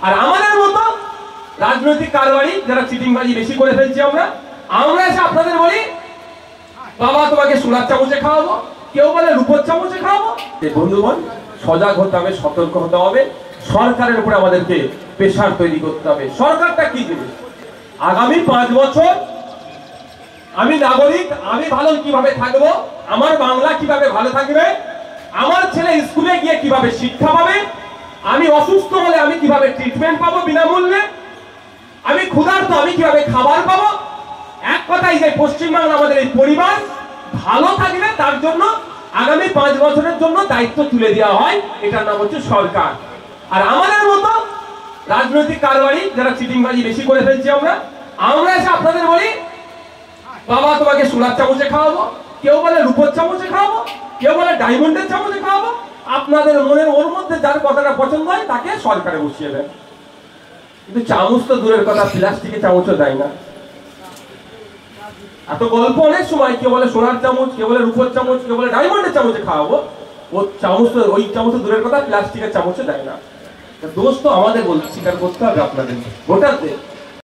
আর আমাদের মতো রাজনৈতিক কারবারি যারা চিটিংবাজি বেশি করে ফেলছি আমরা এসে আপনাদের বলি বাবা তোমাকে সোনার চামচে খাওয়াবো, কেউ বলে রূপোর চামচে খাওয়াবো। বন্ধুগণ, সজাগ হতে হবে, সতর্ক হতে হবে। সরকারের উপরে আমাদেরকে প্রেশার তৈরি করতে হবে। সরকারটা কি জিনিস? আগামী 5 বছর আমি নাগরিক, আমি ভালো কিভাবে থাকবো, আমার বাংলা কিভাবে ভালো থাকবে, আমার ছেলে স্কুলে গিয়ে কিভাবে শিক্ষা পাবে, আমি অসুস্থ হলে আমি কিভাবে ট্রিটমেন্ট পাবো বিনামূল্যে, আমি ক্ষুধার্ত আমি কিভাবে খাবার পাবো। এক কথাই যে পশ্চিমবাংলা আমাদের এই পরিবার ভালো থাকবে, তার জন্য আগামী 5 বছরের জন্য দায়িত্ব তুলে দেওয়া হয়। এটার নাম হচ্ছে সরকার। আর আমাদের মতো রাজনৈতিক কারবারি যারা চিটিংবাজি বেশি করে ফেলছি আমরা এসে আপনাদের বলি বাবা তোমাকে সোনার চামচে খাওয়াবো, কেউ বলে রূপোর চামচে খাওয়াবো, কেউ বলে ডায়মন্ডের চামচে খাওয়াবো। আপনাদের মনের ওর মধ্যে যার কথাটা পছন্দ হয় তাকে সরকারে বসিয়ে দেন। কিন্তু চামচ তো দূরের কথা, প্লাস্টিকের চামচও দেয় না। এত গল্প অনেক সময় কেউ বলে সোনার চামচ, কেউ বলে রূপোর চামচ, কেউ বলে ডায়মন্ডের চামচে খাওয়াবো। ওই চামচ দূরের কথা, প্লাস্টিকের চামচও দেয় না। দোষ তো আমাদের স্বীকার করতে হবে আপনাদের ভোটারদের।